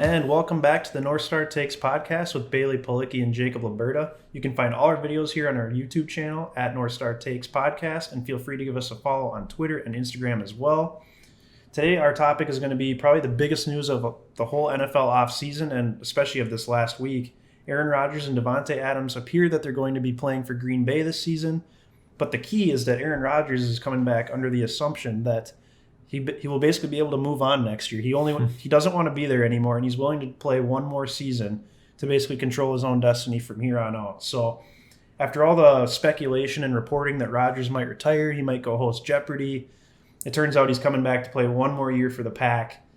And welcome back to the North Star Takes podcast with Bailey Policki and Jacob Liberta. You can find all our videos here on our YouTube channel at North Star Takes Podcast, and feel free to give us a follow on Twitter and Instagram as well. Today, our topic is going to be probably the biggest news of the whole NFL offseason, and especially of this last week. Aaron Rodgers and Davante Adams appear that they're going to be playing for Green Bay this season, but the key is that Aaron Rodgers is coming back under the assumption that he will basically be able to move on next year. He doesn't want to be there anymore, and he's willing to play one more season to basically control his own destiny from here on out. So after all the speculation and reporting that Rodgers might retire, he might go host Jeopardy, it turns out he's coming back to play one more year for the Pack.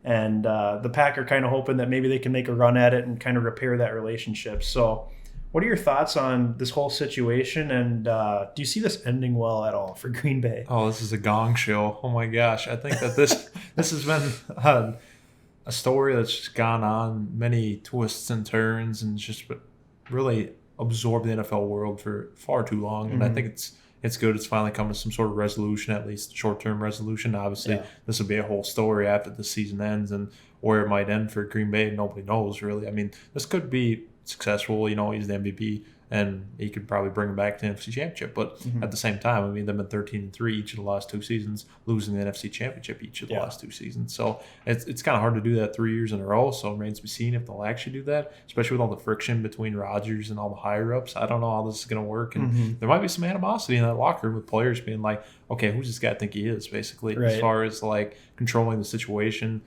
And the Pack are kind of hoping that maybe they can make a run at it and kind of repair that relationship. So what are your thoughts on this whole situation? And do you see this ending well at all for Green Bay? Oh, this is a gong show. Oh, my gosh. I think that this has been a story that's just gone on many twists and turns and just really absorbed the NFL world for far too long. And I think it's good. It's finally come to some sort of resolution, at least short-term resolution. Obviously, This will be a whole story after the season ends, and where it might end for Green Bay, nobody knows, really. I mean, this could be successful. He's the MVP, and he could probably bring him back to the NFC Championship. But at the same time, I mean, they've been 13-3 each of the last two seasons, losing the NFC Championship each of the last two seasons. So it's kind of hard to do that 3 years in a row. So it remains to be seen if they'll actually do that, especially with all the friction between Rodgers and all the higher-ups. I don't know how this is going to work. And there might be some animosity in that locker room with players being like, okay, who's this guy think he is, basically, as far as like controlling the situation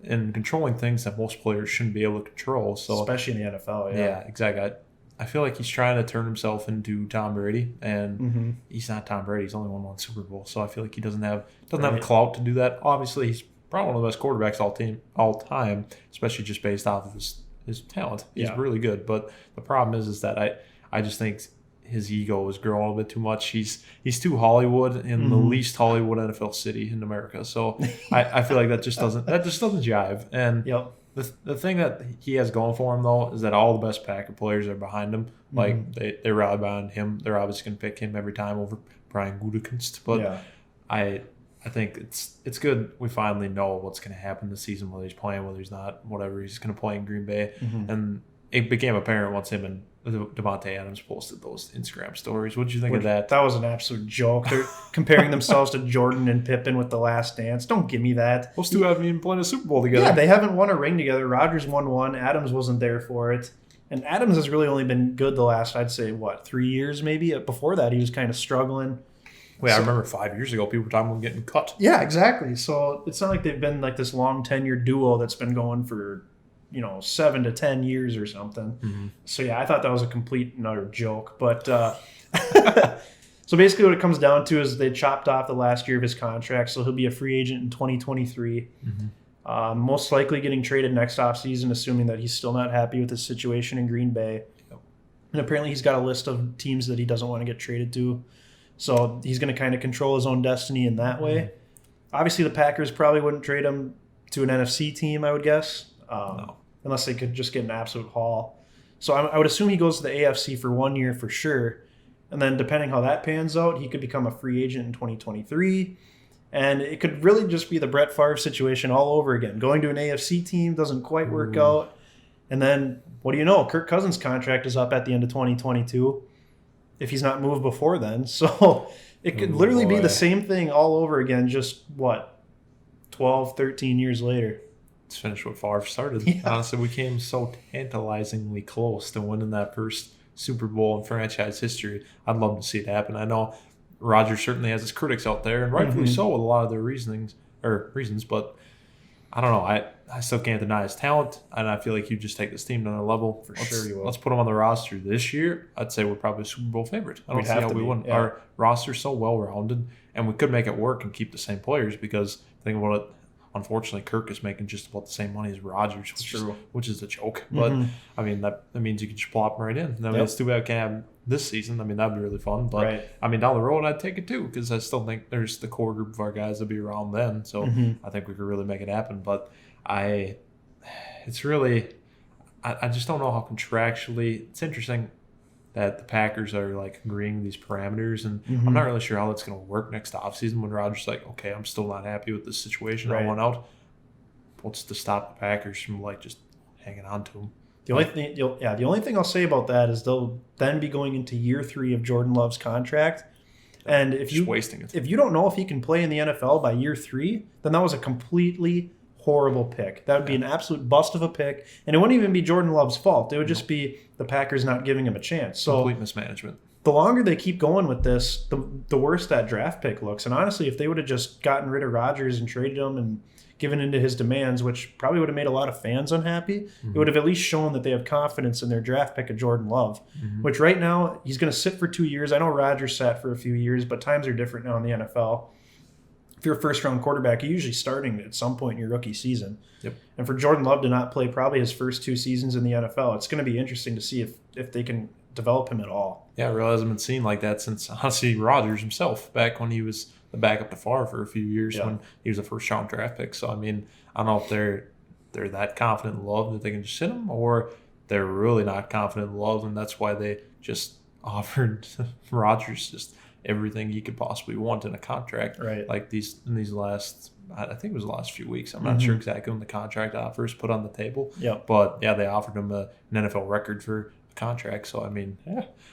and controlling things that most players shouldn't be able to control. So especially in the NFL, yeah, exactly. I feel like he's trying to turn himself into Tom Brady, and he's not Tom Brady. He's only won one Super Bowl, so I feel like he doesn't have clout to do that. Obviously, he's probably one of the best quarterbacks all time, especially just based off of his talent. He's really good, but the problem is that I just think his ego is growing a little bit too much. He's too Hollywood in the least Hollywood NFL city in America. So I feel like that just doesn't jive. And the thing that he has going for him though is that all the best Packer players are behind him. Like they rally behind him. They're obviously going to pick him every time over Brian Gutekunst. But I think it's good we finally know what's going to happen this season, whether he's playing, whether he's not, whatever. He's going to play in Green Bay. And it became apparent once him and Davante Adams posted those Instagram stories. What did you think of that? That was an absolute joke. They're comparing themselves to Jordan and Pippen with The Last Dance. Don't give me that. Those two haven't even played a Super Bowl together. Yeah, they haven't won a ring together. Rodgers won one. Adams wasn't there for it. And Adams has really only been good the last, I'd say, 3 years maybe? Before that, he was kind of struggling. Wait, I remember 5 years ago, people were talking about getting cut. Yeah, exactly. So it's not like they've been like this long tenured duo that's been going for 7 to 10 years or something. So yeah, I thought that was a complete and utter joke. But so basically what it comes down to is they chopped off the last year of his contract, so he'll be a free agent in 2023. Most likely getting traded next offseason, assuming that he's still not happy with his situation in Green Bay. And apparently he's got a list of teams that he doesn't want to get traded to. So he's going to kind of control his own destiny in that way. Obviously the Packers probably wouldn't trade him to an NFC team, I would guess. No. Unless they could just get an absolute haul. So I would assume he goes to the AFC for 1 year for sure. And then depending how that pans out, he could become a free agent in 2023. And it could really just be the Brett Favre situation all over again. Going to an AFC team doesn't quite work out. And then, what do you know? Kirk Cousins' contract is up at the end of 2022 if he's not moved before then. So it could literally be the same thing all over again, just 12, 13 years later. Let's finish what Favre started. Honestly, we came so tantalizingly close to winning that first Super Bowl in franchise history. I'd love to see it happen. I know Rodgers certainly has his critics out there, and rightfully so with a lot of their reasons, but I don't know. I still can't deny his talent, and I feel like he'd just take this team to another level. For sure you will. Let's put him on the roster this year. I'd say we're probably a Super Bowl favorite. I don't see how we wouldn't. Yeah. Our roster's so well-rounded, and we could make it work and keep the same players because think about it, unfortunately, Kirk is making just about the same money as Rodgers, which is a joke. But, I mean, that means you can just plop him right in. I mean, it's too bad we can't have this season. I mean, that'd be really fun. But, I mean, down the road, I'd take it too because I still think there's the core group of our guys that'll be around then. So I think we could really make it happen. But it's really – I just don't know how contractually – it's interesting that the Packers are like agreeing these parameters, and I'm not really sure how that's going to work next offseason when Rodgers like, okay, I'm still not happy with this situation. I want out. What's to stop the Packers from like just hanging on to him. The only thing I'll say about that is they'll then be going into year 3 of Jordan Love's contract. And wasting it. If you don't know if he can play in the NFL by year 3, then that was a completely horrible pick. That would be an absolute bust of a pick, and it wouldn't even be Jordan Love's fault. It would just be the Packers not giving him a chance. So complete mismanagement. The longer they keep going with this, the worse that draft pick looks. And honestly, if they would have just gotten rid of Rodgers and traded him and given into his demands, which probably would have made a lot of fans unhappy, it would have at least shown that they have confidence in their draft pick of Jordan Love, which right now he's going to sit for 2 years. I know Rodgers sat for a few years, but times are different now in the NFL. If you're a first-round quarterback, you're usually starting at some point in your rookie season. Yep. And for Jordan Love to not play probably his first 2 seasons in the NFL, it's going to be interesting to see if they can develop him at all. Yeah, it really hasn't been seen like that since, honestly, Rodgers himself, back when he was the backup to Favre for a few years when he was a first-round draft pick. So, I mean, I don't know if they're that confident in Love that they can just sit him, or they're really not confident in Love, and that's why they just offered Rodgers just everything he could possibly want in a contract. Right. Like in these last, I think it was the last few weeks. I'm not sure exactly when the contract offers put on the table. Yeah. But yeah, they offered him an NFL record for a contract. So I mean,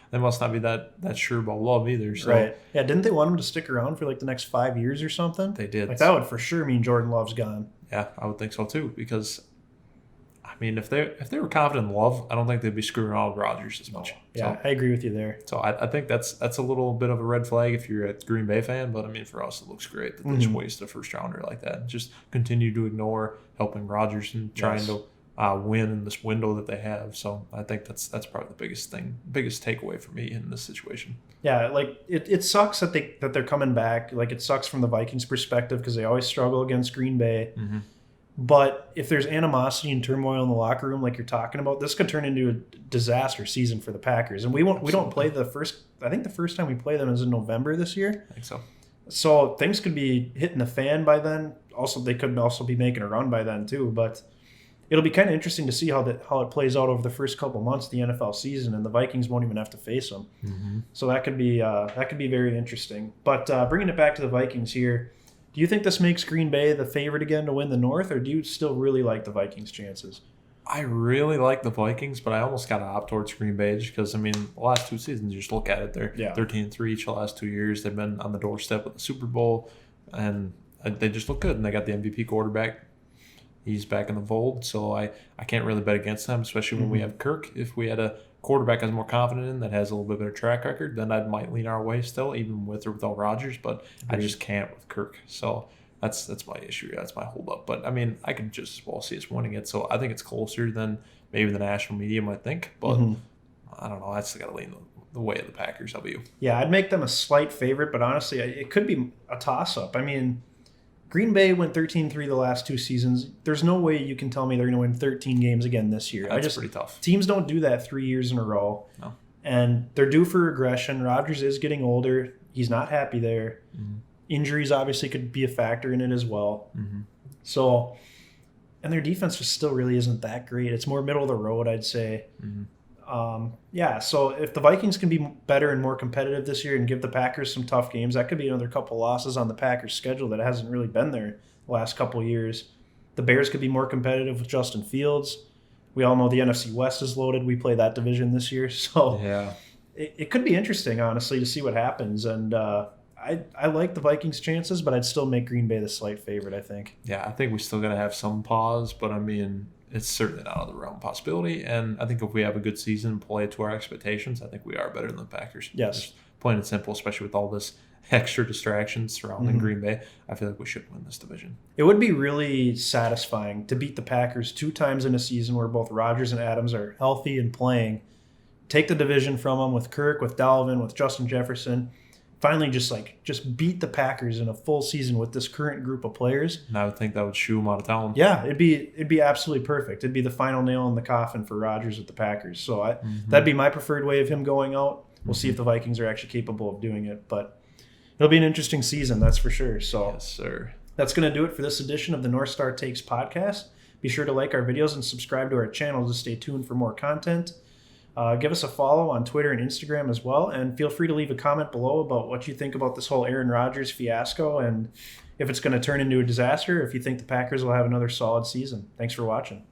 they must not be that sure about Love either. So, right. Yeah. Didn't they want him to stick around for like the next 5 years or something? They did. Like that would for sure mean Jordan Love's gone. Yeah, I would think so too, because I mean, if they were confident in Love, I don't think they'd be screwing around with Rodgers as much. Yeah, I agree with you there. So I think that's a little bit of a red flag if you're a Green Bay fan, but I mean, for us, it looks great that they just wasted a first-rounder like that. Just continue to ignore helping Rodgers and trying to win in this window that they have. So I think that's probably the biggest takeaway for me in this situation. Yeah, like it sucks that they're coming back. Like it sucks from the Vikings' perspective because they always struggle against Green Bay. Mm-hmm. But if there's animosity and turmoil in the locker room, like you're talking about, this could turn into a disaster season for the Packers. And we don't play the first. I think the first time we play them is in November this year. I think so. So things could be hitting the fan by then. Also, they could also be making a run by then too. But it'll be kind of interesting to see how it plays out over the first couple months of the NFL season, and the Vikings won't even have to face them. Mm-hmm. So that could be very interesting. But bringing it back to the Vikings here. Do you think this makes Green Bay the favorite again to win the North, or do you still really like the Vikings' chances? I really like the Vikings, but I almost got to opt towards Green Bay just because, I mean, the last 2 seasons, you just look at it, they're 13-3 each the last 2 years. They've been on the doorstep with the Super Bowl, and they just look good, and they got the MVP quarterback. He's back in the fold, so I can't really bet against them, especially when we have Kirk. If we had a quarterback I was more confident in that has a little bit better track record, then I might lean our way still, even with or without Rodgers, but I just can't with Kirk. So that's my issue. That's my holdup. But I mean, I could just as well see us winning it. So I think it's closer than maybe the national media might think. But I don't know. I still got to lean the way of the Packers. How about you? Yeah, I'd make them a slight favorite, but honestly, it could be a toss-up. I mean, Green Bay went 13-3 the last 2 seasons. There's no way you can tell me they're going to win 13 games again this year. That's pretty tough. Teams don't do that 3 years in a row. No. And they're due for regression. Rodgers is getting older. He's not happy there. Mm-hmm. Injuries obviously could be a factor in it as well. Mm-hmm. So, and their defense just still really isn't that great. It's more middle of the road, I'd say. Mm-hmm. So if the Vikings can be better and more competitive this year and give the Packers some tough games, that could be another couple losses on the Packers' schedule that hasn't really been there the last couple of years. The Bears could be more competitive with Justin Fields. We all know the NFC West is loaded. We play that division this year. So it could be interesting, honestly, to see what happens. And I like the Vikings' chances, but I'd still make Green Bay the slight favorite, I think. Yeah, I think we still got to have some pause, but I mean, it's certainly not out of the realm of possibility. And I think if we have a good season and play to our expectations, I think we are better than the Packers. Yes. Just plain and simple, especially with all this extra distractions surrounding Green Bay. I feel like we should win this division. It would be really satisfying to beat the Packers 2 times in a season where both Rodgers and Adams are healthy and playing. Take the division from them with Kirk, with Dalvin, with Justin Jefferson. Finally just beat the Packers in a full season with this current group of players. And I would think that would shoo them out of town. Yeah, it'd be absolutely perfect. It'd be the final nail in the coffin for Rodgers with the Packers. So that'd be my preferred way of him going out. We'll see if the Vikings are actually capable of doing it. But it'll be an interesting season, that's for sure. So yes, sir. That's going to do it for this edition of the North Star Takes podcast. Be sure to like our videos and subscribe to our channel to stay tuned for more content. Give us a follow on Twitter and Instagram as well, and feel free to leave a comment below about what you think about this whole Aaron Rodgers fiasco and if it's going to turn into a disaster, if you think the Packers will have another solid season. Thanks for watching.